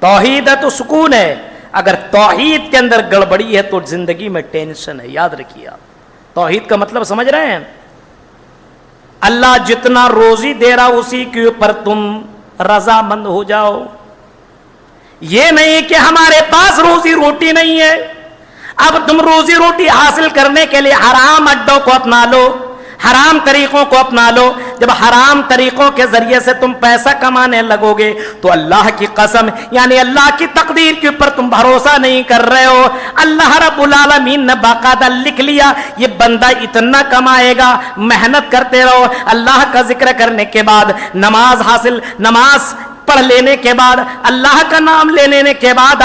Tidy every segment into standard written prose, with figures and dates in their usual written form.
توحید ہے تو سکون ہے، اگر توحید کے اندر گڑبڑی ہے تو زندگی میں ٹینشن ہے. یاد رکھیے آپ توحید کا مطلب سمجھ رہے ہیں؟ اللہ جتنا روزی دے رہا اسی کے اوپر تم رضامند ہو جاؤ. یہ نہیں کہ ہمارے پاس روزی روٹی نہیں ہے، اب تم روزی روٹی حاصل کرنے کے لیے حرام اڈوں کو اپنا لو، حرام طریقوں کو اپنا لو. جب حرام طریقوں کے ذریعے سے تم پیسہ کمانے لگو گے تو اللہ کی قسم یعنی اللہ کی تقدیر کے اوپر تم بھروسہ نہیں کر رہے ہو. اللہ رب العالمین نے باقاعدہ لکھ لیا یہ بندہ اتنا کمائے گا، محنت کرتے رہو. اللہ کا ذکر کرنے کے بعد نماز پڑھ لینے کے بعد اللہ کا نام لینے کے بعد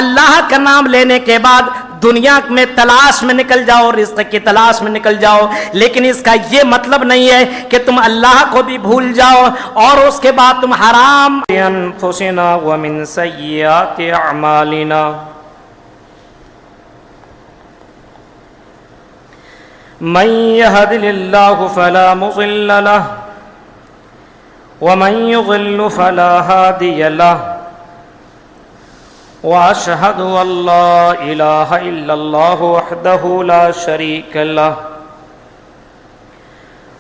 اللہ کا نام لینے کے بعد دنیا میں تلاش میں نکل جاؤ، رزق کی تلاش میں نکل جاؤ. لیکن اس کا یہ مطلب نہیں ہے کہ تم اللہ کو بھی بھول جاؤ اور اس کے بعد تم حرام. انفسنا ومن سیئات اعمالنا من يهد الله فلا مضل له ومن يضل فلا هادي له واشهد ان لا اله الا الله وحده لا شريك له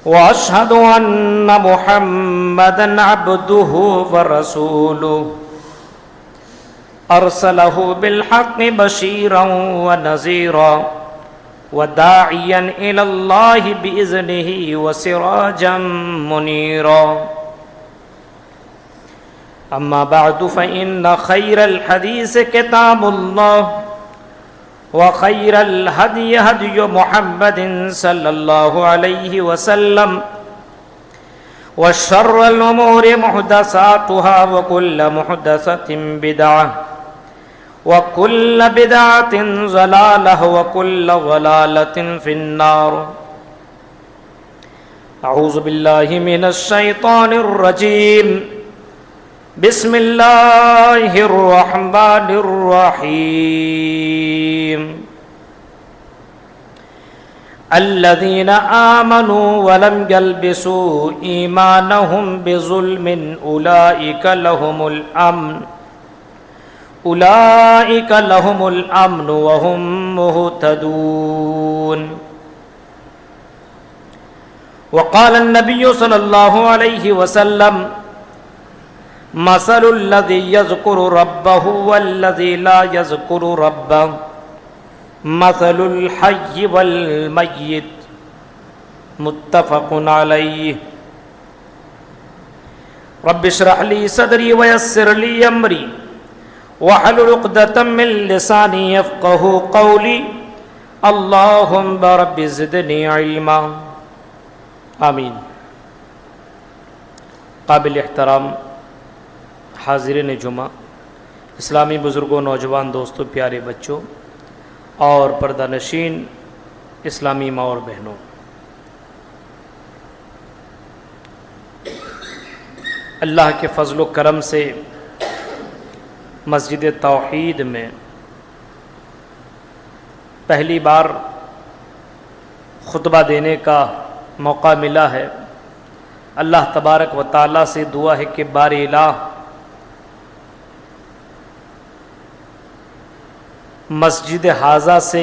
واشهد ان محمدا عبده ورسوله ارسله بالحق بشيرا ونذيرا وداعيا الى الله باذنه وسراجا منيرا. اما بعد فان خير الحديث كتاب الله وخير الهدي هدي محمد صلى الله عليه وسلم وشر الامور محدثاتها وكل محدثة بدعة وكل بدعة ضلالة وكل ضلالة في النار. اعوذ بالله من الشيطان الرجيم. بسم اللہ الرحمن الرحیم. الذین آمنوا ولم يلبسوا ایمانهم بظلم اولئک لهم الامن وهم مہتدون. وقال النبی صلی اللہ علیہ وسلم مثل الذي يذكر ربه والذي لا يذكر ربه مثل الحي والميت. متفق عليه. رب اشرح لي صدري ويسر لي امري واحلل عقدة من لساني يفقهوا قولي. اللهم رب زدني علما. آمین. قابل احترام حاضرین جمعہ، اسلامی بزرگوں، نوجوان دوستوں، پیارے بچوں اور پردہ نشین اسلامی ماں اور بہنوں، اللہ کے فضل و کرم سے مسجد توحید میں پہلی بار خطبہ دینے کا موقع ملا ہے. اللہ تبارک و تعالیٰ سے دعا ہے کہ بار الہ مسجد حاضہ سے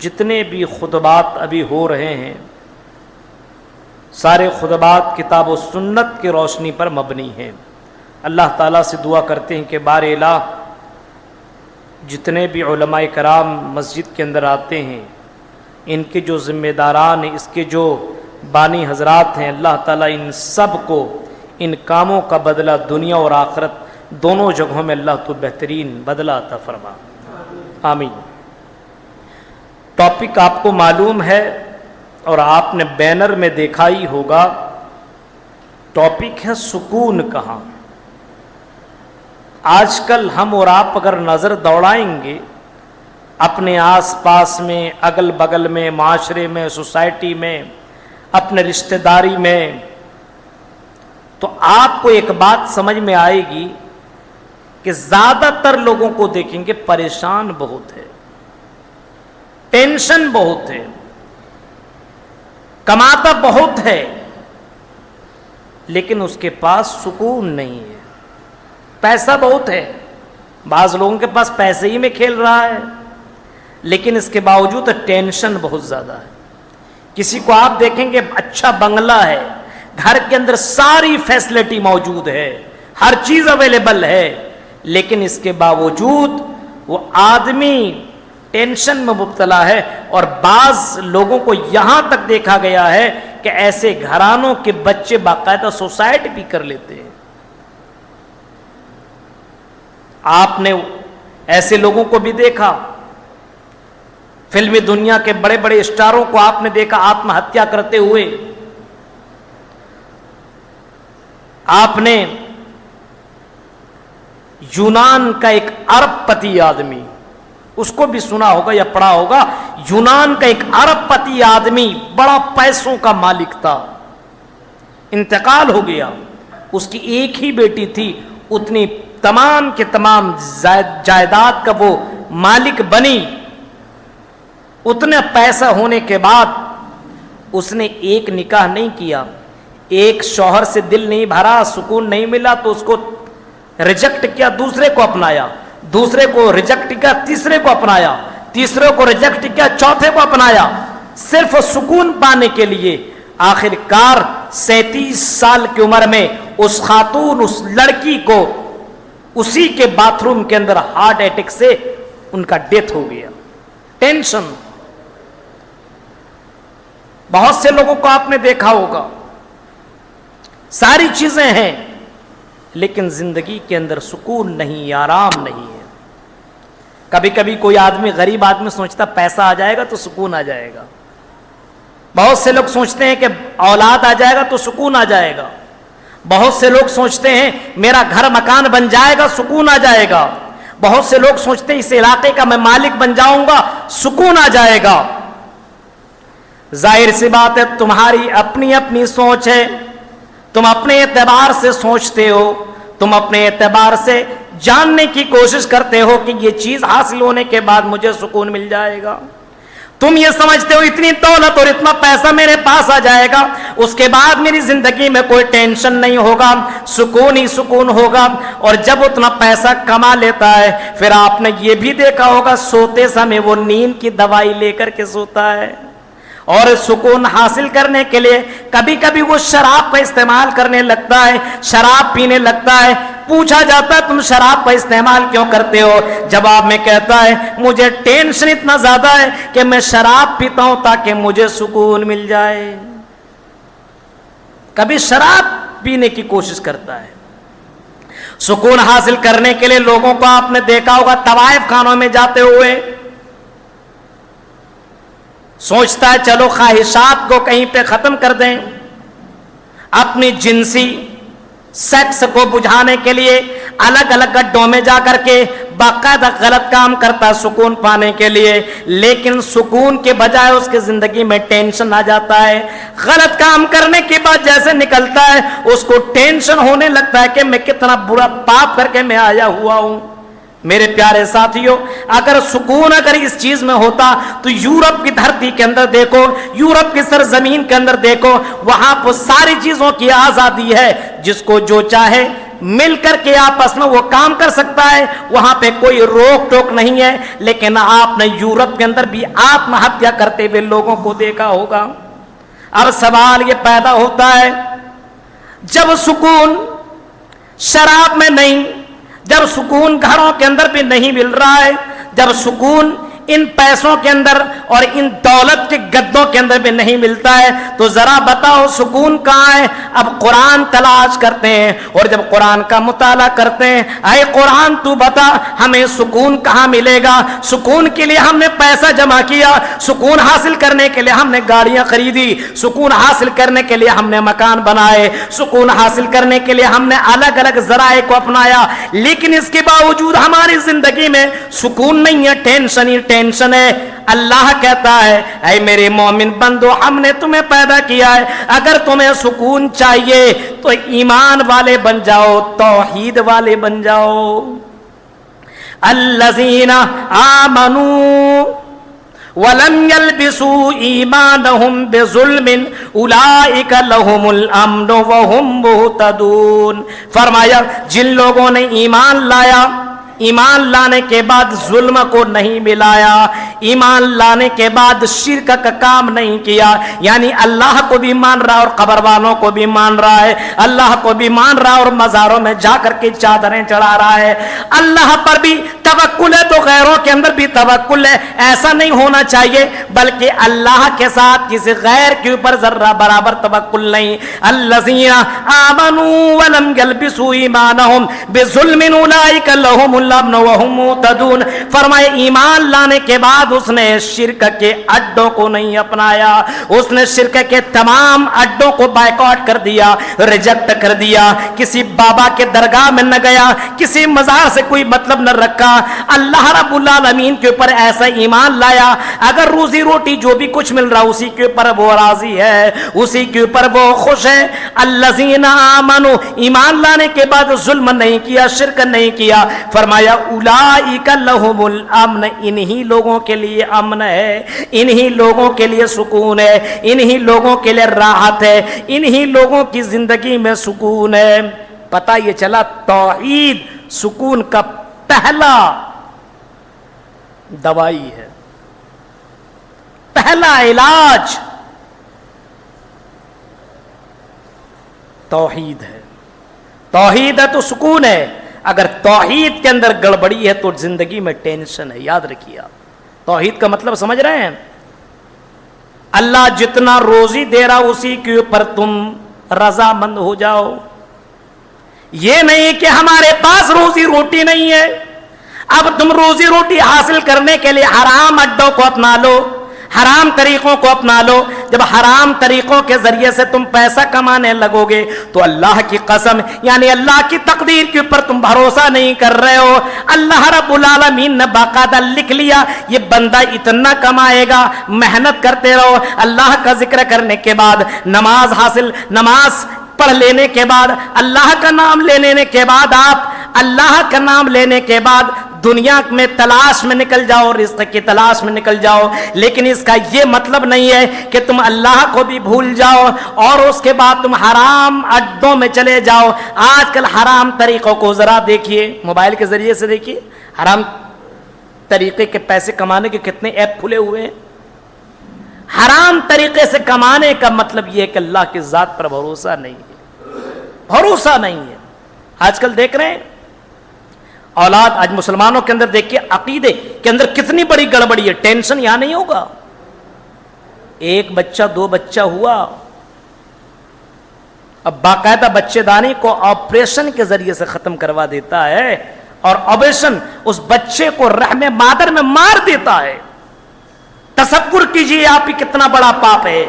جتنے بھی خطبات ابھی ہو رہے ہیں سارے خطبات کتاب و سنت کی روشنی پر مبنی ہیں. اللہ تعالیٰ سے دعا کرتے ہیں کہ بار الہ جتنے بھی علماء کرام مسجد کے اندر آتے ہیں، ان کے جو ذمہ داران ہیں، اس کے جو بانی حضرات ہیں، اللہ تعالیٰ ان سب کو ان کاموں کا بدلہ دنیا اور آخرت دونوں جگہوں میں اللہ تو بہترین بدلہ عطا فرما. آمین. ٹاپک آپ کو معلوم ہے اور آپ نے بینر میں دیکھا ہی ہوگا. ٹاپک ہے سکون کہاں. آج کل ہم اور آپ اگر نظر دوڑائیں گے اپنے آس پاس میں، اگل بغل میں، معاشرے میں، سوسائٹی میں، اپنے رشتہ داری میں، تو آپ کو ایک بات سمجھ میں آئے گی کہ زیادہ تر لوگوں کو دیکھیں گے پریشان بہت ہے، ٹینشن بہت ہے، کماتا بہت ہے لیکن اس کے پاس سکون نہیں ہے. پیسہ بہت ہے بعض لوگوں کے پاس پیسے ہی میں کھیل رہا ہے، لیکن اس کے باوجود ٹینشن بہت زیادہ ہے. کسی کو آپ دیکھیں گے اچھا بنگلہ ہے، گھر کے اندر ساری فیسلٹی موجود ہے، ہر چیز اویلیبل ہے، لیکن اس کے باوجود وہ آدمی ٹینشن میں مبتلا ہے. اور بعض لوگوں کو یہاں تک دیکھا گیا ہے کہ ایسے گھرانوں کے بچے باقاعدہ سوسائڈ بھی کر لیتے ہیں. آپ نے ایسے لوگوں کو بھی دیکھا، فلمی دنیا کے بڑے بڑے اسٹاروں کو آپ نے دیکھا آتم ہتیا کرتے ہوئے. آپ نے یونان کا ایک ارب پتی آدمی، اس کو بھی سنا ہوگا یا پڑھا ہوگا، یونان کا ایک ارب پتی آدمی بڑا پیسوں کا مالک تھا، انتقال ہو گیا. اس کی ایک ہی بیٹی تھی، اتنی تمام کے تمام جائیداد کا وہ مالک بنی. اتنا پیسہ ہونے کے بعد اس نے ایک نکاح نہیں کیا، ایک شوہر سے دل نہیں بھرا، سکون نہیں ملا تو اس کو ریجیکٹ کیا، دوسرے کو اپنایا، دوسرے کو ریجیکٹ کیا، تیسرے کو اپنایا، تیسرے کو ریجیکٹ کیا، چوتھے کو اپنایا، صرف سکون پانے کے لیے. آخر کار 37 سال کی عمر میں اس خاتون، اس لڑکی کو اسی کے باتھ روم کے اندر ہارٹ اٹیک سے ان کا ڈیتھ ہو گیا. ٹینشن. بہت سے لوگوں کو آپ نے دیکھا ہوگا ساری چیزیں ہیں لیکن زندگی کے اندر سکون نہیں، آرام نہیں ہے. کبھی کبھی کوئی آدمی، غریب آدمی سوچتا پیسہ آ جائے گا تو سکون آ جائے گا. بہت سے لوگ سوچتے ہیں کہ اولاد آ جائے گا تو سکون آ جائے گا. بہت سے لوگ سوچتے ہیں میرا گھر مکان بن جائے گا سکون آ جائے گا. بہت سے لوگ سوچتے ہیں اس علاقے کا میں مالک بن جاؤں گا سکون آ جائے گا. ظاہر سی بات ہے تمہاری اپنی اپنی سوچ ہے، تم اپنے اعتبار سے سوچتے ہو، تم اپنے اعتبار سے جاننے کی کوشش کرتے ہو کہ یہ چیز حاصل ہونے کے بعد مجھے سکون مل جائے گا. تم یہ سمجھتے ہو اتنی دولت اور اتنا پیسہ میرے پاس آ جائے گا، اس کے بعد میری زندگی میں کوئی ٹینشن نہیں ہوگا، سکون ہی سکون ہوگا. اور جب اتنا پیسہ کما لیتا ہے پھر آپ نے یہ بھی دیکھا ہوگا سوتے سمے وہ نیند کی دوائی لے کر کے سوتا ہے. اور سکون حاصل کرنے کے لیے کبھی کبھی وہ شراب کا استعمال کرنے لگتا ہے، شراب پینے لگتا ہے. پوچھا جاتا ہے تم شراب کا استعمال کیوں کرتے ہو؟ جواب میں کہتا ہے مجھے ٹینشن اتنا زیادہ ہے کہ میں شراب پیتا ہوں تاکہ مجھے سکون مل جائے. کبھی شراب پینے کی کوشش کرتا ہے. سکون حاصل کرنے کے لیے لوگوں کو آپ نے دیکھا ہوگا طوائف خانوں میں جاتے ہوئے سوچتا ہے چلو خواہشات کو کہیں پہ ختم کر دیں، اپنی جنسی سیکس کو بجھانے کے لیے الگ الگ گڈھوں میں جا کر کے باقاعدہ غلط کام کرتا سکون پانے کے لیے. لیکن سکون کے بجائے اس کی زندگی میں ٹینشن آ جاتا ہے. غلط کام کرنے کے بعد جیسے نکلتا ہے اس کو ٹینشن ہونے لگتا ہے کہ میں کتنا برا پاپ کر کے میں آیا ہوا ہوں. میرے پیارے ساتھیوں، اگر سکون اگر اس چیز میں ہوتا تو یورپ کی دھرتی کے اندر دیکھو، یورپ کی سرزمین کے اندر دیکھو، وہاں پر ساری چیزوں کی آزادی ہے، جس کو جو چاہے مل کر کے آپس میں وہ کام کر سکتا ہے، وہاں پہ کوئی روک ٹوک نہیں ہے. لیکن آپ نے یورپ کے اندر بھی آتم ہتیا کرتے ہوئے لوگوں کو دیکھا ہوگا. اب سوال یہ پیدا ہوتا ہے جب سکون شراب میں نہیں، جب سکون گھروں کے اندر بھی نہیں مل رہا ہے، جب سکون ان پیسوں کے اندر اور ان دولت کے گدوں کے اندر بھی نہیں ملتا ہے، تو ذرا بتاؤ سکون کہاں ہے؟ اب قرآن تلاش کرتے ہیں، اور جب قرآن کا مطالعہ کرتے ہیں، اے قرآن تو بتا ہمیں سکون کہاں ملے گا؟ سکون کے لیے ہم نے پیسہ جمع کیا، سکون حاصل کرنے کے لیے ہم نے گاڑیاں خریدی، سکون حاصل کرنے کے لیے ہم نے مکان بنائے، سکون حاصل کرنے کے لیے ہم نے الگ الگ ذرائع کو اپنایا، لیکن اس کے باوجود ہماری زندگی میں سکون نہیں ہے، ٹینشن ہی ٹینشن ہے. اللہ کہتا ہے اے میرے مومن بندو ہم نے تمہیں پیدا کیا ہے، اگر تمہیں سکون چاہیے تو ایمان والے بن جاؤ، توحید والے بن جاؤ. الذین آمنوا وَلَمْ يَلْبِسُوا إِيمَانَهُمْ بِظُلْمٍ أُولَئِكَ لَهُمُ الْأَمْنُ وَهُمْ مُهْتَدُونَ. فرمایا جن لوگوں نے ایمان لایا ایمان لانے کے بعد ظلم کو نہیں ملایا، ایمان لانے کے بعد شرک کا کام نہیں کیا، یعنی اللہ کو بھی مان رہا اور قبر والوں کو بھی مان رہا ہے، اللہ کو بھی مان رہا اور مزاروں میں جا کر کے چادریں چڑھا رہا ہے، اللہ پر بھی توکل ہے تو غیروں کے اندر بھی توکل ہے، ایسا نہیں ہونا چاہیے، بلکہ اللہ کے ساتھ کسی غیر کے اوپر ذرہ برابر توکل نہیں۔ الذین آمنوا ولم یلبسوا ایمانہم بظلم اولئک لہم الامن وہم مہتدون۔ فرمائے ایمان لانے کے بعد اس نے شرک کے اڈوں کو نہیں اپنایا، اس نے شرک کے تمام اڈوں کو بائیکاٹ کر دیا، ریجیکٹ کر دیا، کسی بابا کے درگاہ میں نہ گیا، کسی مزار سے کوئی مطلب نہ رکھا، اللہ رب العالمین کے اوپر ایسا ایمان لایا، اگر روزی روٹی جو بھی کچھ مل رہا اسی کے اوپر وہ راضی ہے، اسی کے اوپر وہ خوش ہے۔ الذین آمنوا، ایمان لانے کے بعد ظلم نہیں کیا، شرک نہیں کیا، فرمایا اولئک لہم الامن، انہی لوگوں کے لیے امن ہے، انہی لوگوں کے لیے سکون ہے، انہی لوگوں کے لیے راحت ہے، انہی لوگوں کی زندگی میں سکون ہے۔ پتہ یہ چلا توحید سکون کا پہلا دوائی ہے، پہلا علاج توحید ہے۔ توحید ہے تو سکون ہے، اگر توحید کے اندر گڑبڑی ہے تو زندگی میں ٹینشن ہے، یاد رکھیے آپ۔ توحید کا مطلب سمجھ رہے ہیں؟ اللہ جتنا روزی دے رہا اسی کے اوپر تم رضامند ہو جاؤ، یہ نہیں کہ ہمارے پاس روزی روٹی نہیں ہے، اب تم روزی روٹی حاصل کرنے کے لیے حرام اڈوں کو اپنا لو، حرام طریقوں کو اپنا لو۔ جب حرام طریقوں کے ذریعے سے تم پیسہ کمانے لگو گے تو اللہ کی قسم، یعنی اللہ کی تقدیر کے اوپر تم بھروسہ نہیں کر رہے ہو۔ اللہ رب العالمین نے باقاعدہ لکھ لیا یہ بندہ اتنا کمائے گا، محنت کرتے رہو۔ اللہ کا ذکر کرنے کے بعد، نماز پڑھ لینے کے بعد، اللہ کا نام لینے کے بعد، آپ اللہ کا نام لینے کے بعد دنیا میں تلاش میں نکل جاؤ، رزق کی تلاش میں نکل جاؤ، لیکن اس کا یہ مطلب نہیں ہے کہ تم اللہ کو بھی بھول جاؤ اور اس کے بعد تم حرام اڈوں میں چلے جاؤ۔ آج کل حرام طریقوں کو ذرا دیکھیے، موبائل کے ذریعے سے دیکھیے، حرام طریقے کے پیسے کمانے کے کتنے ایپ کھلے ہوئے ہیں۔ حرام طریقے سے کمانے کا مطلب یہ ہے کہ اللہ کی ذات پر بھروسہ نہیں ہے، بھروسہ نہیں ہے۔ آج کل دیکھ رہے ہیں اولاد، آج مسلمانوں کے اندر دیکھیے عقیدے کے اندر کتنی بڑی گڑبڑی ہے۔ ٹینشن یہاں نہیں ہوگا، ایک بچہ دو بچہ ہوا، اب باقاعدہ بچے دانی کو آپریشن کے ذریعے سے ختم کروا دیتا ہے، اور آپریشن اس بچے کو رحم مادر میں مار دیتا ہے۔ تصور کیجئے آپ ہی کتنا بڑا پاپ ہے۔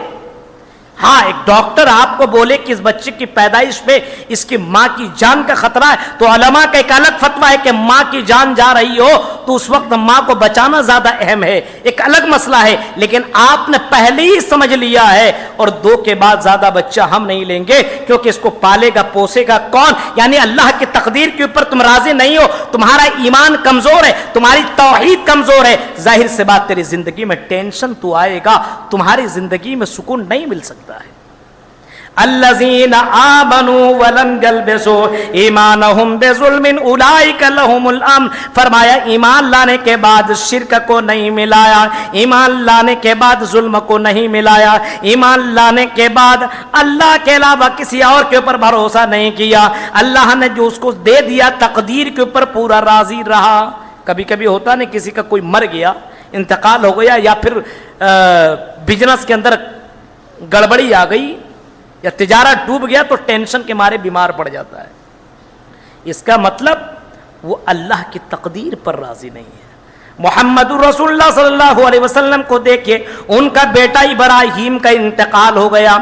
ہاں، ایک ڈاکٹر آپ کو بولے کہ اس بچے کی پیدائش پہ اس کی ماں کی جان کا خطرہ ہے، تو علماء کا ایک الگ فتویٰ ہے کہ ماں کی جان جا رہی ہو تو اس وقت ماں کو بچانا زیادہ اہم ہے، ایک الگ مسئلہ ہے۔ لیکن آپ نے پہلے ہی سمجھ لیا ہے، اور دو کے بعد زیادہ بچہ ہم نہیں لیں گے، کیونکہ اس کو پالے گا پوسے گا کون؟ یعنی اللہ کی تقدیر کے اوپر تم راضی نہیں ہو، تمہارا ایمان کمزور ہے، تمہاری توحید کمزور ہے، ظاہر سے بات تیری زندگی میں ٹینشن تو آئے گا، تمہاری زندگی میں سکون نہیں مل سکتا ہے۔ الذین آمنوا ولم یلبسوا ایمانہم بظلم اولئک لہم الامن۔ فرمایا ایمان لانے کے بعد شرک کو نہیں ملایا، ایمان لانے کے بعد ظلم کو نہیں ملایا، ایمان لانے کے بعد اللہ کے علاوہ کسی اور کے اوپر بھروسہ نہیں کیا، اللہ نے جو اس کو دے دیا تقدیر کے اوپر پورا راضی رہا۔ کبھی کبھی ہوتا نہیں، کسی کا کوئی مر گیا، انتقال ہو گیا، یا پھر بزنس کے اندر گڑبڑی آ گئی یا تجارت ڈوب گیا تو ٹینشن کے مارے بیمار پڑ جاتا ہے۔ اس کا مطلب وہ اللہ کی تقدیر پر راضی نہیں ہے۔ محمد رسول اللہ صلی اللہ علیہ وسلم کو دیکھیں، ان کا بیٹا ابراہیم کا انتقال ہو گیا۔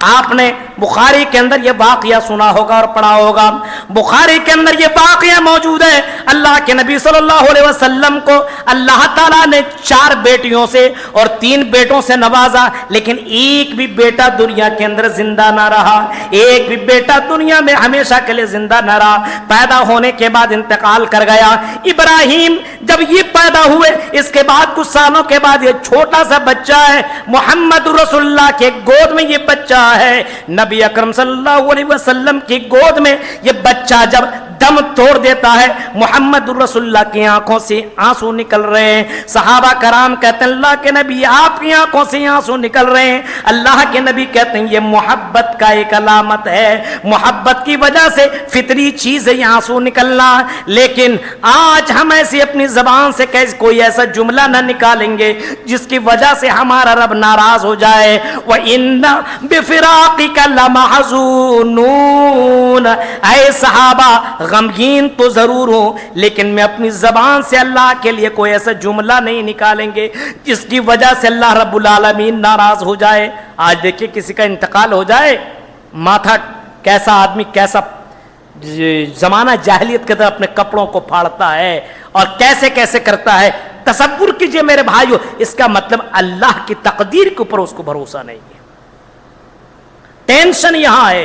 آپ نے بخاری کے اندر یہ واقعہ سنا ہوگا اور پڑھا ہوگا، بخاری کے اندر یہ واقعہ موجود ہے۔ اللہ کے نبی صلی اللہ علیہ وسلم کو اللہ تعالیٰ نے 4 بیٹیوں سے اور 3 بیٹوں سے نوازا، لیکن ایک بھی بیٹا دنیا کے اندر زندہ نہ رہا، ایک بھی بیٹا دنیا میں ہمیشہ کے لیے زندہ نہ رہا، پیدا ہونے کے بعد انتقال کر گیا۔ ابراہیم جب یہ پیدا ہوئے، اس کے بعد کچھ سالوں کے بعد یہ چھوٹا سا بچہ ہے، محمد رسول اللہ کے گود میں یہ بچہ ہے۔ نبی اکرم صلی اللہ علیہ وسلم کی گود میں یہ بچہ جب दम तोड़ देता है। मोहम्मद रसूलुल्लाह की आंखों से आंसू निकल रहे हैं। सहाबा कराम कहते हैं अल्लाह के नबी आपकी आंखों से आंसू निकल रहे हैं। अल्लाह के नबी कहते हैं ये मोहब्बत का एक अलामत है, मोहब्बत की वजह से फितरी चीज है आंसू निकलना। लेकिन आज हम ऐसी अपनी जबान से कैसे कोई ऐसा जुमला न निकालेंगे जिसकी वजह से हमारा रब नाराज हो जाए। व इन्ना बिफिराक़िका लमहज़ूनून, ऐ सहाबा गमगीन तो जरूर हो लेकिन मैं अपनी जबान से अल्लाह के लिए कोई ऐसा जुमला नहीं निकालेंगे जिसकी वजह से अल्लाह रब्बुल आलमीन नाराज हो जाए। आज देखिए किसी का इंतकाल हो जाए, माथा कैसा आदमी कैसा जमाना जाहिलियत के तरह अपने कपड़ों को फाड़ता है और कैसे कैसे करता है। तसव्वुर कीजिए मेरे भाइयों, इसका मतलब अल्लाह की तकदीर के ऊपर उसको भरोसा नहीं है। टेंशन यहां है,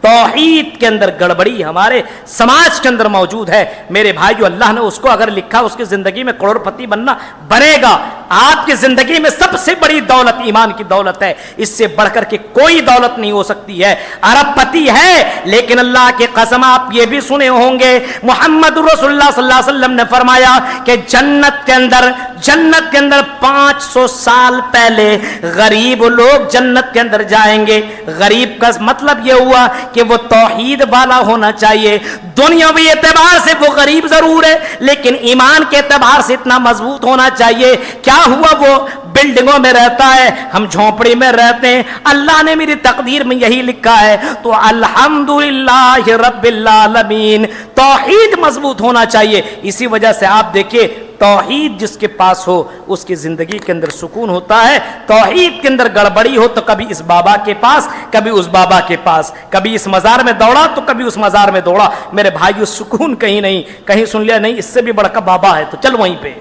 तौहीद के अंदर गड़बड़ी हमारे समाज के अंदर मौजूद है। मेरे भाइयों, अल्लाह ने उसको अगर लिखा उसकी जिंदगी में करोड़पति बनना, बनेगा। आपकी जिंदगी में सबसे बड़ी दौलत ईमान की दौलत है, इससे बढ़कर के कोई दौलत नहीं हो सकती है। अरबपति है लेकिन अल्लाह के कसम आप ये भी सुने होंगे मोहम्मद रसूलुल्लाह सल्लल्लाहु अलैहि वसल्लम ने फरमाया कि जन्नत के अंदर 500 साल पहले गरीब लोग जन्नत के अंदर जाएंगे। गरीब का मतलब यह हुआ कि वो तौहीद वाला होना चाहिए। दुनियावी एतबार से वो गरीब जरूर है लेकिन ईमान के एतबार से इतना मजबूत होना चाहिए। क्या हुआ, वो बिल्डिंगों में रहता है, हम झोंपड़ी में रहते हैं, अल्लाह ने मेरी तकदीर में यही लिखा है तो अल्हम्दुलिल्लाह रब्बिल आलमीन। तौहीद मजबूत होना चाहिए। इसी वजह से आप देखिए तौहीद जिसके पास हो उसकी जिंदगी के अंदर सुकून होता है। तौहीद के अंदर गड़बड़ी हो तो कभी इस बाबा के पास, कभी उस बाबा के पास, कभी इस मजार में दौड़ा तो कभी उस मजार में दौड़ा। मेरे भाइयों, सुकून कहीं नहीं, कहीं सुन लिया नहीं इससे भी बड़ा बाबा है तो चल वहीं पे,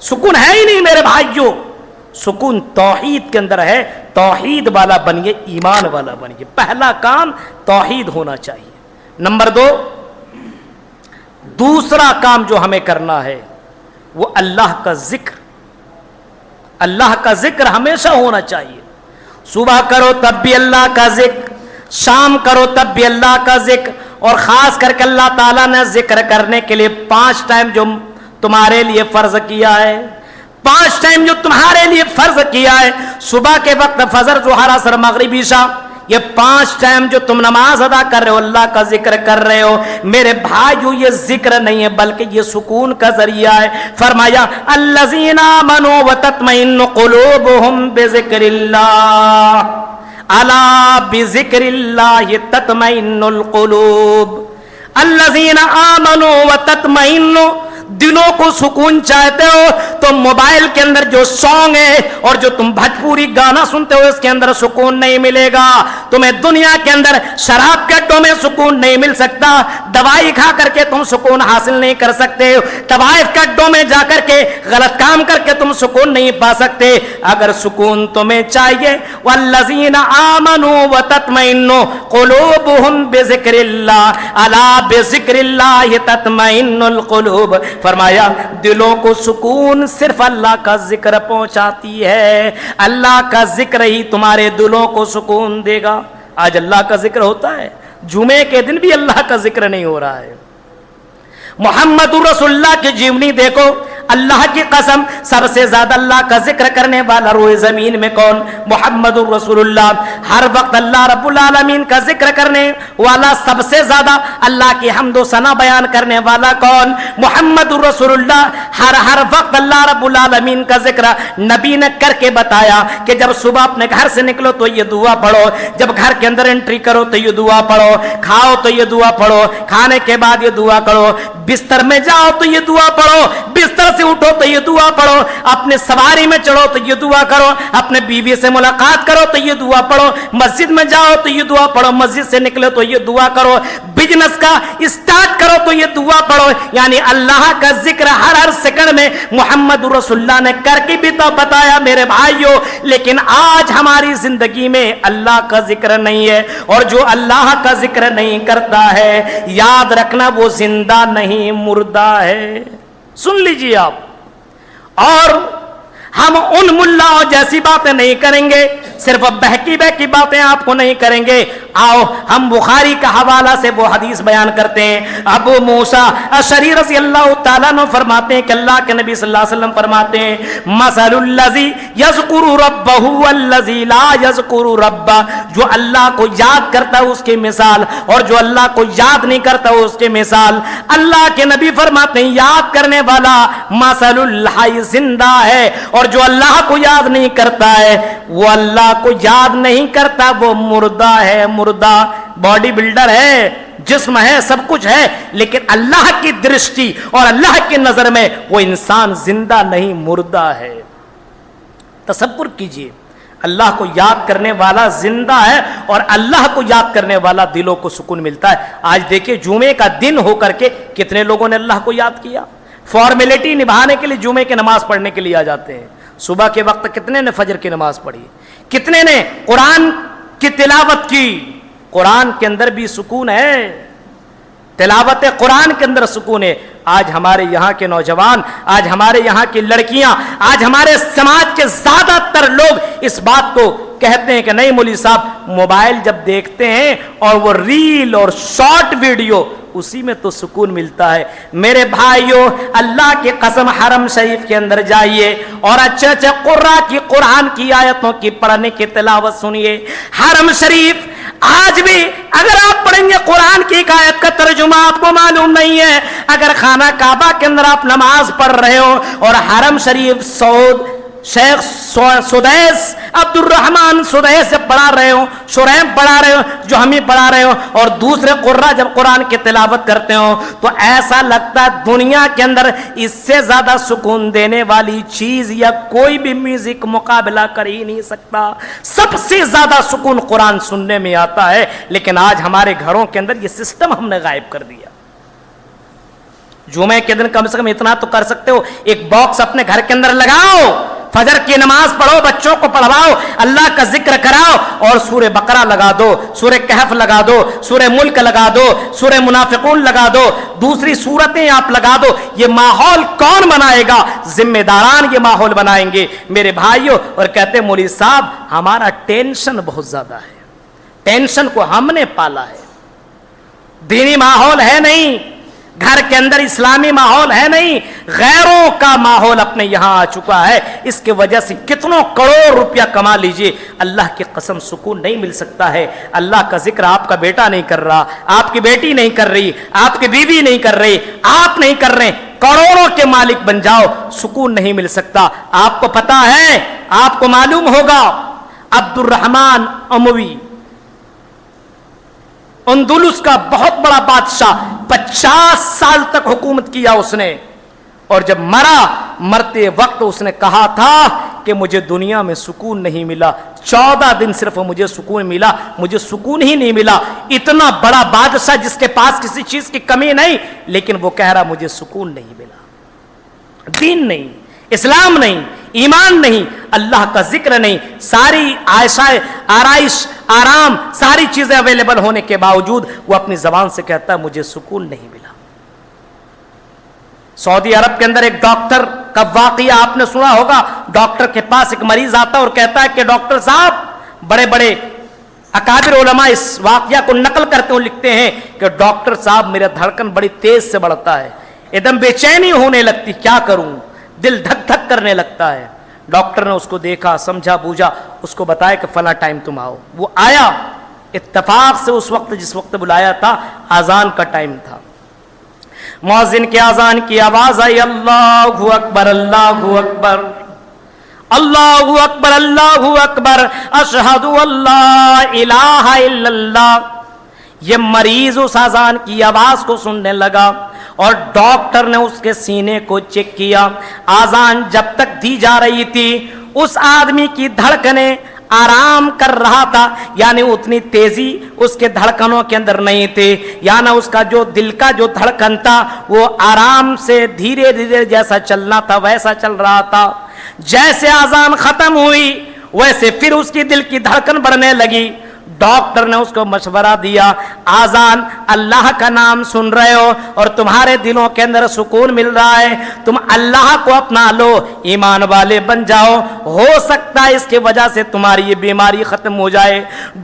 सुकून है ही नहीं मेरे भाइयों। सुकून तौहीद के अंदर है। तौहीद वाला बनिए, ईमान वाला बनिए। पहला काम तौहीद होना चाहिए। नंबर 2, दूसरा काम जो हमें करना है वो अल्लाह का जिक्र। अल्लाह का जिक्र हमेशा होना चाहिए। सुबह करो तब भी अल्लाह का जिक्र, शाम करो तब भी अल्लाह का जिक्र। और खास करके अल्लाह ताला ने जिक्र करने के लिए 5 टाइम जो तुम्हारे लिए फर्ज किया है, 5 टाइम जो तुम्हारे लिए फर्ज किया है, सुबह के वक्त फजर, ज़ोहर, असर, मगरिब, इशा, ये 5 टाइम जो तुम नमाज अदा कर रहे हो, अल्लाह का जिक्र कर रहे हो। मेरे भाइयों, ये जिक्र नहीं है बल्कि ये सुकून का जरिया है। फरमाया अल्लज़ीना आमनू व तत्मइन्नु क़ुलूबुहुम बिज़िक्रिल्लाह, अला बिज़िक्रिल्लाहि तत्मइन्नुल क़ुलूब। अल्लज़ीना आमनू व तत्मइन्नु, दिलों को सुकून चाहते हो तो मोबाइल के अंदर जो सॉन्ग है और जो तुम भोजपुरी गाना सुनते हो इसके अंदर सुकून नहीं मिलेगा। तुम्हें दुनिया के अंदर शराब के अड्डों में सुकून नहीं मिल सकता, दवाई खा करके तुम सुकून हासिल नहीं कर सकते, तवाइफ के अड्डों में जाकर के गलत काम करके तुम सुकून नहीं पा सकते। अगर सुकून तुम्हें चाहिए, वल्लज़ीना आमनू व तत्मइन्नु क़ुलूबुहुम बिज़िक्रिल्लाह, अला बिज़िक्रिल्लाहि तत्मइन्नुल क़ुलूब। फरमाया दिलों को सुकून सिर्फ अल्लाह का जिक्र पहुंचाती है। अल्लाह का जिक्र ही तुम्हारे दिलों को सुकून देगा। आज अल्लाह का जिक्र होता है, जुमे के दिन भी अल्लाह का जिक्र नहीं हो रहा है। मोहम्मद रसूलुल्लाह की जीवनी देखो, अल्लाह की कसम सबसे ज्यादा अल्लाह का जिक्र करने वाला रोए जमीन में कौन? मोहम्मद रसूलुल्लाह। हर वक्त अल्लाह रब्बुल आलमीन का जिक्र करने वाला, सबसे ज्यादा अल्लाह की हम्दो सना बयान करने वाला कौन? मोहम्मद रसूलुल्लाह। हर वक्त अल्लाह रब्बुल आलमीन का जिक्र नबी ने करके बताया कि जब सुबह अपने घर से निकलो तो ये दुआ पढ़ो, जब घर के अंदर एंट्री करो तो ये दुआ पढ़ो, खाओ तो ये दुआ पढ़ो, खाने के बाद ये दुआ करो, बिस्तर में जाओ तो ये दुआ पढ़ो, बिस्तर से उठो तो ये दुआ पढ़ो, अपने सवारी में चढ़ो तो ये दुआ करो, अपने बीवी से मुलाकात करो तो ये दुआ पढ़ो, मस्जिद में जाओ तो ये दुआ पढ़ो, मस्जिद से निकलो तो ये दुआ करो, बिजनेस का स्टार्ट करो तो ये दुआ पढ़ो। यानी अल्लाह का जिक्र हर सेकंड में मोहम्मद रसूलुल्लाह ने करके भी तो बताया मेरे भाइयों। लेकिन आज हमारी जिंदगी में अल्लाह का जिक्र नहीं है, और जो अल्लाह का जिक्र नहीं करता है, याद रखना वो जिंदा नहीं मुर्दा है। सुन लीजिए आप। और हम उन मुल्लाओं जैसी बातें नहीं करेंगे, सिर्फ बहकी बहकी बातें आपको नहीं करेंगे। आओ हम बुखारी का हवाला से वो हदीस बयान करते हैं। अबू मूसा अशरी रज़ी अल्लाह ताला अन्हु फरमाते हैं कि अल्लाह के नबी सल्लल्लाहु अलैहि वसल्लम फरमाते हैं मसलुल लज़ी यज़कुरु रब्बहु वल्लज़ी ला यज़कुरु रब्बा, जो अल्लाह को याद करता है उसकी मिसाल और जो अल्लाह को याद नहीं करता उसकी मिसाल। अल्लाह के नबी फरमाते हैं याद करने वाला मसलुल हय जिंदा है और जो अल्लाह को याद नहीं करता है वो अल्लाह को याद नहीं करता, वो मुर्दा है, मुर्दा। बॉडी बिल्डर है, जिस्म है, सब कुछ है, लेकिन अल्लाह की दृष्टि और अल्लाह की नजर में वो इंसान जिंदा नहीं, मुर्दा है। तसव्वुर कीजिए, अल्लाह को याद करने वाला जिंदा है और अल्लाह को याद करने वाला दिलों को सुकून मिलता है। आज देखिए जुमे का दिन होकर के कितने लोगों ने अल्लाह को याद किया, फॉर्मेलिटी निभाने के लिए जुमे की नमाज पढ़ने के लिए आ जाते हैं। सुबह के वक्त कितने ने फजर की नमाज पढ़ी, कितने ने कुरान की तिलावत की। कुरान के अंदर भी सुकून है, तिलावत कुरान के अंदर सुकून है। आज हमारे यहाँ के नौजवान, आज हमारे यहाँ की लड़कियां, आज हमारे समाज के ज्यादातर लोग इस बात को कहते हैं कि नहीं मौलवी साहब, मोबाइल जब देखते हैं और वो रील और शॉर्ट वीडियो, उसी में तो सुकून मिलता है। मेरे भाइयों, अल्लाह की कसम हरम शरीफ के अंदर जाइए और अच्छे अच्छे कुर्रा की कुरान की आयतों की पढ़ने की तिलावत सुनिए। हरम शरीफ आज भी अगर आप पढ़ेंगे कुरान की एक आयत का तर्जुमा आपको मालूम नहीं है, अगर खाना काबा के अंदर आप नमाज पढ़ रहे हो और हरम शरीफ सऊद शेख सुदैस अब्दुर्रहमान सुदैस से पढ़ा रहे हो, शुरैब पढ़ा रहे हो, जो हम ही पढ़ा रहे हो, और दूसरे कुर्रा जब कुरान की तिलावत करते हो तो ऐसा लगता है दुनिया के अंदर इससे ज्यादा सुकून देने वाली चीज या कोई भी म्यूजिक मुकाबला कर ही नहीं सकता। सबसे ज्यादा सुकून कुरान सुनने में आता है, लेकिन आज हमारे घरों के अंदर ये सिस्टम हमने गायब कर दिया। जुमे के दिन कम से कम इतना तो कर सकते हो, एक बॉक्स अपने घर के अंदर लगाओ, फजर की नमाज पढ़ो, बच्चों को पढ़वाओ, अल्लाह का जिक्र कराओ और सूरह बकरा लगा दो, सूरह कहफ लगा दो, सूरह मुल्क लगा दो, सूरह मुनाफिकून लगा दो, दूसरी सूरतें आप लगा दो। ये माहौल कौन बनाएगा? जिम्मेदारान ये माहौल बनाएंगे मेरे भाइयों। और कहते मौलवी साहब हमारा टेंशन बहुत ज्यादा है, टेंशन को हमने पाला है, दीनी माहौल है नहीं, घर के अंदर इस्लामी माहौल है नहीं, गैरों का माहौल अपने यहां आ चुका है। इसके वजह से कितनों करोड़ रुपया कमा लीजिए, अल्लाह की कसम सुकून नहीं मिल सकता है। अल्लाह का जिक्र आपका बेटा नहीं कर रहा, आपकी बेटी नहीं कर रही, आपकी बीवी नहीं कर रही, आप नहीं कर रहे, करोड़ों के मालिक बन जाओ, सुकून नहीं मिल सकता। आपको पता है, आपको मालूम होगा, अब्दुर्रहमान अमवी अंदुलुस का बहुत बड़ा बादशाह, 50 साल तक हुकूमत किया उसने, और जब मरा, मरते वक्त उसने कहा था कि मुझे दुनिया में सुकून नहीं मिला, 14 दिन सिर्फ मुझे सुकून मिला, मुझे सुकून ही नहीं मिला। इतना बड़ा बादशाह जिसके पास किसी चीज की कमी नहीं, लेकिन वो कह रहा मुझे सुकून नहीं मिला। दीन नहीं, इस्लाम नहीं, ईमान नहीं, अल्लाह का जिक्र नहीं, सारी आयशाएं, आराइश, आराम, सारी चीजें अवेलेबल होने के बावजूद वो अपनी जबान से कहता है मुझे सुकून नहीं मिला। सऊदी अरब के अंदर एक डॉक्टर का वाकया आपने सुना होगा। डॉक्टर के पास एक मरीज आता है और कहता है कि डॉक्टर साहब, बड़े बड़े अकाबिर उलमा इस वाकया को नकल करते हुए लिखते हैं कि डॉक्टर साहब मेरा धड़कन बड़ी तेज से बढ़ता है, एकदम बेचैनी होने लगती, क्या करूं, दिल धक धक करने लगता है। डॉक्टर ने उसको देखा, समझा, बूझा, उसको बताया कि फला टाइम तुम आओ। वो आया, इत्तेफाक से उस वक्त जिस वक्त बुलाया था आजान का टाइम था। मुअज्जिन के आजान की आवाज आई, अल्लाहु अकबर, अल्लाहु अकबर, अल्लाहु अकबर, अल्लाहु अकबर, अशहदु अल्ला इलाहा इल्लल्लाह। ये मरीज उस आजान की आवाज को सुनने लगा और डॉक्टर ने उसके सीने को चेक किया। आजान जब तक दी जा रही थी उस आदमी की धड़कने आराम कर रहा था, यानी उतनी तेजी उसके धड़कनों के अंदर नहीं थी, यानी उसका जो दिल का जो धड़कन था वो आराम से धीरे धीरे जैसा चलना था वैसा चल रहा था। जैसे आजान खत्म हुई वैसे फिर उसकी दिल की धड़कन बढ़ने लगी। डॉक्टर ने उसको मशवरा दिया, आजान अल्लाह का नाम सुन रहे हो और तुम्हारे दिलों के अंदर सुकून मिल रहा है, तुम अल्लाह को अपना लो, ईमान वाले बन जाओ, हो सकता है इसकी वजह से तुम्हारी ये बीमारी खत्म हो जाए।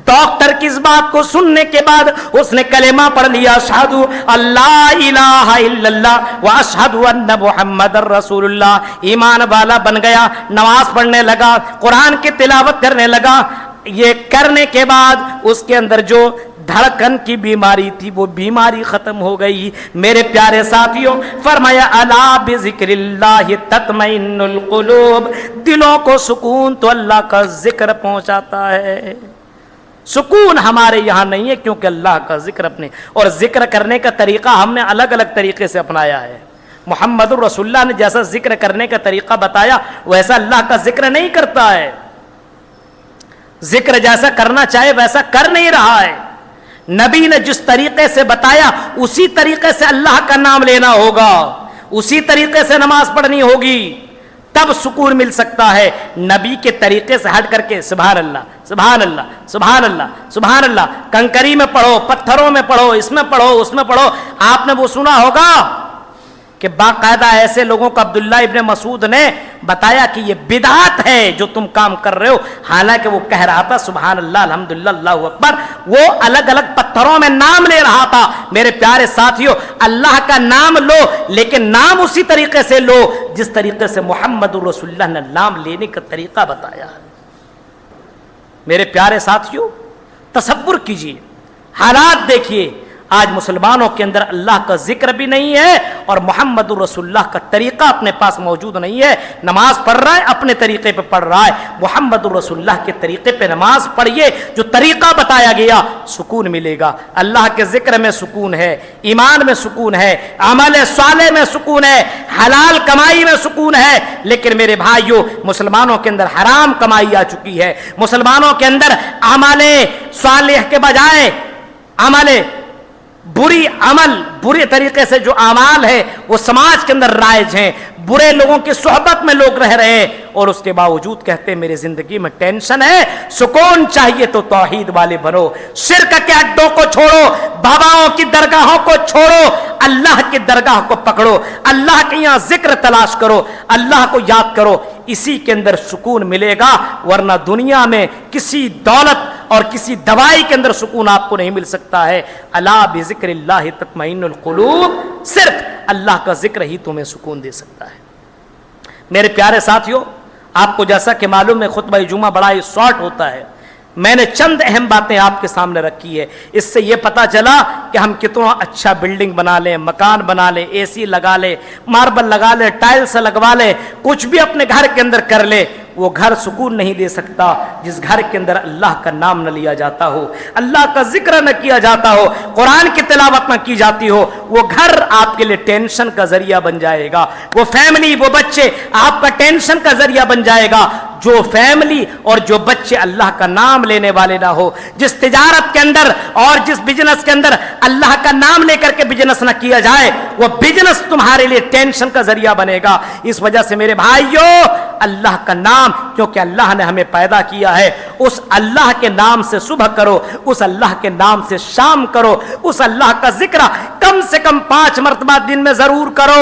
डॉक्टर की इस बात को सुनने के बाद उसने कलेमा पढ़ लिया, अशहदु अल्ला इलाहा इल्लल्लाह व अशहदु अन्ना मुहम्मदर रसूलुल्लाह। ईमान वाला बन गया, नमाज पढ़ने लगा, कुरान की तिलावत करने लगा। ये करने के बाद उसके अंदर जो धड़कन की बीमारी थी वो बीमारी खत्म हो गई। मेरे प्यारे साथियों, फरमाया अला बिज़िक्रिल्लाहि तत्मइन्नुल कुलूब, दिलों को सुकून तो अल्लाह का जिक्र पहुंचाता है। सुकून हमारे यहाँ नहीं है क्योंकि अल्लाह का जिक्र अपने, और जिक्र करने का तरीका हमने अलग अलग तरीके से अपनाया है। मुहम्मदुर रसूलुल्लाह ने जैसा जिक्र करने का तरीका बताया वैसा अल्लाह का जिक्र नहीं करता है। जिक्र जैसा करना चाहे वैसा कर नहीं रहा है। नबी ने जिस तरीके से बताया उसी तरीके से अल्लाह का नाम लेना होगा, उसी तरीके से नमाज पढ़नी होगी, तब सुकून मिल सकता है। नबी के तरीके से हट करके सुभान अल्लाह सुभान अल्लाह सुभान अल्लाह सुभान अल्लाह, कंकरी में पढ़ो, पत्थरों में पढ़ो, इसमें पढ़ो, उसमें पढ़ो, आपने वो सुना होगा कि बाकायदा ऐसे लोगों को अब्दुल्ला इब्ने मसूद ने बताया कि ये बिदअत है जो तुम काम कर रहे हो, हालांकि वो कह रहा था सुभान अल्लाह अल्हम्दुलिल्लाह अल्लाहु अकबर, वो अलग अलग पत्थरों में नाम ले रहा था। मेरे प्यारे साथियों, अल्लाह का नाम लो, लेकिन नाम उसी तरीके से लो जिस तरीके से मुहम्मदुर रसूलुल्लाह ने नाम लेने का तरीका बताया है। मेरे प्यारे साथियों, तसव्वुर कीजिए, हालात देखिए, आज मुसलमानों के अंदर अल्लाह का जिक्र भी नहीं है और मुहम्मदुर रसूलुल्लाह का तरीका अपने पास मौजूद नहीं है। नमाज पढ़ रहा है, अपने तरीके पे पढ़ रहा है। मुहम्मदुर रसूलुल्लाह के तरीके पे नमाज पढ़िए, जो तरीका बताया गया, सुकून मिलेगा। अल्लाह के जिक्र में सुकून है, ईमान में सुकून है, अमल साले में सुकून है, हलाल कमाई में सुकून है। लेकिन मेरे भाइयों, मुसलमानों के अंदर हराम कमाई आ चुकी है। मुसलमानों के अंदर अमल सालेह के बजाय अमल बुरी तरीके से जो अमाल है वो समाज के अंदर राइज हैं। बुरे लोगों की सोहबत में लोग रह रहे हैं और उसके बावजूद कहते हैं मेरी जिंदगी में टेंशन है, सुकून चाहिए तो तौहीद वाले बनो, शिर्क के अड्डों को छोड़ो, बाबाओं की दरगाहों को छोड़ो, अल्लाह की दरगाह को पकड़ो, अल्लाह के यहाँ जिक्र तलाश करो, अल्लाह को याद करो, इसी के अंदर सुकून मिलेगा। वरना दुनिया में किसी दौलत और किसी दवाई के अंदर सुकून आपको नहीं मिल सकता है। अला बिज़िक्रिल्लाहि तत्मइन्नुल कुलूब, सिर्फ अल्लाह का जिक्र ही तुम्हें सुकून दे सकता है। मेरे प्यारे साथियों, आपको जैसा कि मालूम है खुतबा जुमा बड़ा ही शॉर्ट होता है, मैंने चंद अहम बातें आपके सामने रखी है। इससे यह पता चला कि हम कितना अच्छा बिल्डिंग बना लें, मकान बना लें, एसी लगा लें, मार्बल लगा लें, टाइल्स लगवा लें, कुछ भी अपने घर के अंदर कर ले, वो घर सुकून नहीं दे सकता जिस घर के अंदर अल्लाह का नाम न लिया जाता हो, अल्लाह का जिक्र न किया जाता हो, कुरान की तिलावत न की जाती हो। वो घर आपके लिए टेंशन का जरिया बन जाएगा, वो फैमिली, वो बच्चे आपका टेंशन का जरिया बन जाएगा। जो फैमिली और जो बच्चे अल्लाह का नाम लेने वाले ना हो, जिस तिजारत के अंदर और जिस बिजनेस के अंदर अल्लाह का नाम लेकर के बिजनेस ना किया जाए, वो बिजनेस तुम्हारे लिए टेंशन का जरिया बनेगा। इस वजह से मेरे भाइयों, अल्लाह का नाम, क्योंकि अल्लाह ने हमें पैदा किया है, उस अल्लाह के नाम से सुबह करो, उस अल्लाह के नाम से शाम करो, उस अल्लाह का जिक्र कम से कम 5 मरतबा दिन में जरूर करो।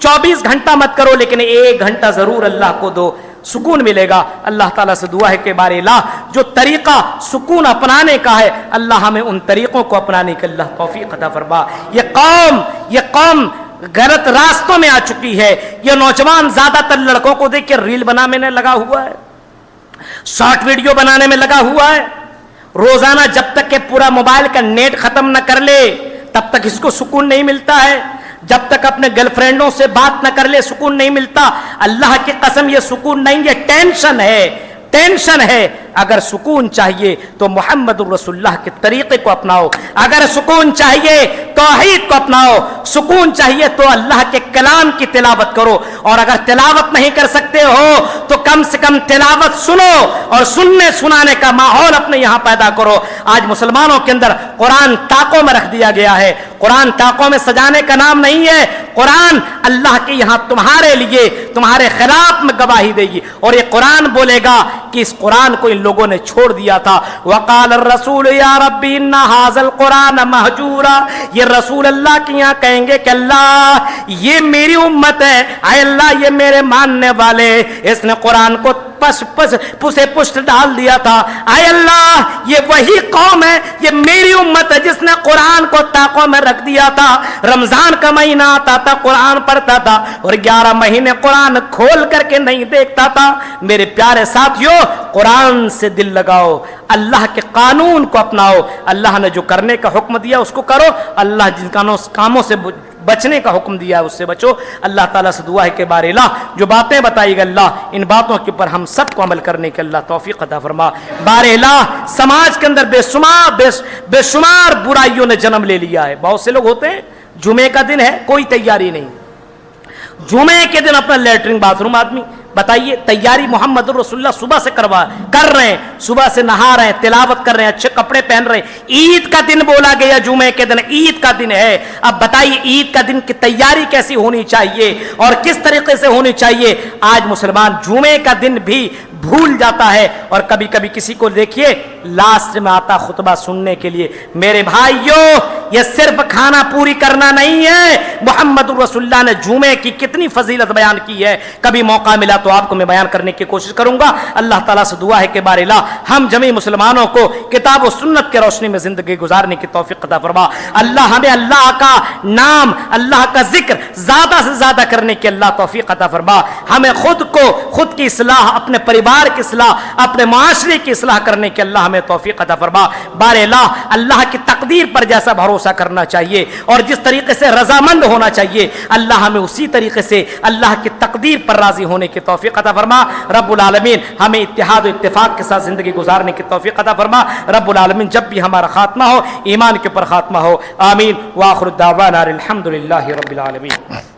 24 घंटा मत करो, लेकिन 1 घंटा जरूर अल्लाह को दो, सुकून मिलेगा। अल्लाह ताला से दुआ है कि बारे ला जो तरीका सुकून अपनाने का है, अल्लाह हमें उन तरीकों को अपनाने की अल्लाह तौफीक अता फरमा। ये कौम गलत रास्तों में आ चुकी है। ये नौजवान ज्यादातर लड़कों को देख के रील बनाने में लगा हुआ है, शॉर्ट वीडियो बनाने में लगा हुआ है। रोजाना जब तक के पूरा मोबाइल का नेट खत्म न कर ले तब तक इसको सुकून नहीं मिलता है। जब तक अपने गर्लफ्रेंडों से बात न कर ले सुकून नहीं मिलता। अल्लाह की कसम, ये सुकून नहीं, ये टेंशन है, टेंशन है। अगर सुकून चाहिए तो मुहम्मदुर रसूलुल्लाह के तरीके को अपनाओ, अगर सुकून चाहिए तौहीद को अपनाओ, सुकून चाहिए तो अल्लाह के कलाम की तिलावत करो, और अगर तिलावत नहीं कर सकते हो तो कम से कम तिलावत सुनो और सुनने सुनाने का माहौल अपने यहाँ पैदा करो। आज मुसलमानों के अंदर कुरान ताकों में रख दिया गया है। कुरान ताकों में सजाने का नाम नहीं है। कुरान अल्लाह के यहाँ तुम्हारे लिए, तुम्हारे खिलाफ में गवाही देगी, और ये कुरान बोलेगा कि इस कुरान को इन लोगों ने छोड़ दिया था। वकाल रसूल या रब्बी इन्ना हाज़ल कुरान महजूरा, ये रसूल अल्लाह के यहाँ कहेंगे कि अल्लाह ये मेरी उम्मत है, आए अल्लाह ये मेरे मानने वाले, इसने कुरान को पुसे पुष्ट डाल दिया था, आए अल्लाह ये वही कौम है, ये मेरी उम्मत है जिसने कुरान को ताकों में रख दिया था। रमजान का महीना आता था, कुरान पढ़ता था और 11 महीने कुरान खोल करके नहीं देखता था। मेरे प्यारे साथियों, कुरान से दिल लगाओ, अल्लाह के कानून को अपनाओ, अल्लाह ने जो करने का हुक्म दिया उसको करो, अल्लाह जिन कामों से बचने का हुक्म दिया है उससे बचो। अल्लाह ताला से दुआ है कि बारे अल्लाह जो बातें बताई गई अल्लाह इन बातों के ऊपर हम सबको अमल करने के अल्लाह तौफीक अता फरमा। बारे अल्लाह समाज के अंदर बेशुमार बुराइयों ने जन्म ले लिया है। बहुत से लोग होते हैं, जुमे का दिन है कोई तैयारी नहीं, जुमे के दिन अपना लेटरिन बाथरूम, आदमी बताइए तैयारी मोहम्मद रसूलुल्लाह सुबह से कर रहे हैं, सुबह से नहा रहे हैं, तिलावत कर रहे हैं, अच्छे कपड़े पहन रहे हैं। ईद का दिन बोला गया, जुमे के दिन ईद का दिन है। अब बताइए ईद का दिन की तैयारी कैसी होनी चाहिए और किस तरीके से होनी चाहिए। आज मुसलमान जुमे का दिन भी भूल जाता है और कभी कभी किसी को देखिए लास्ट में आता खुतबा सुनने के लिए। मेरे भाइयों, यह सिर्फ खाना पूरी करना नहीं है, मोहम्मद रसूलुल्लाह ने जुमे की कितनी फजीलत बयान की है। कभी मौका मिला तो आपको मैं बयान करने की कोशिश करूंगा। अल्लाह ताला से दुआ है कि बारे ला हम जमी मुसलमानों को किताब और सुन्नत के रोशनी में जिंदगी गुजारने की तौफीक अता फरमा। अल्लाह हमें अल्लाह का नाम, अल्लाह का जिक्र ज्यादा से ज्यादा करने की अल्लाह तौफीक अता फरमा। हमें खुद की इस्लाह, अपने परिवार की इस्लाह, अपने माशरे की इस्लाह करने की अल्लाह हमें तौफीक अता फरमा। बारे ला अल्लाह की तकदीर पर जैसा भरोसा करना चाहिए और जिस तरीके से रजामंद होना चाहिए, अल्लाह हमें उसी तरीके से अल्लाह की तकदीर पर राजी होने की तौफीक अता फरमा। रब्बुल आलमीन हमें इत्तिहाद और इत्तिफाक के साथ जिंदगी गुजारने की तौफीक अता फरमा। रब्बुल आलमीन जब भी हमारा खात्मा हो ईमान के ऊपर खात्मा हो। आमीन। व आखिर दावाना अल्हम्दुलिल्लाहि रब्बिल आलमीन।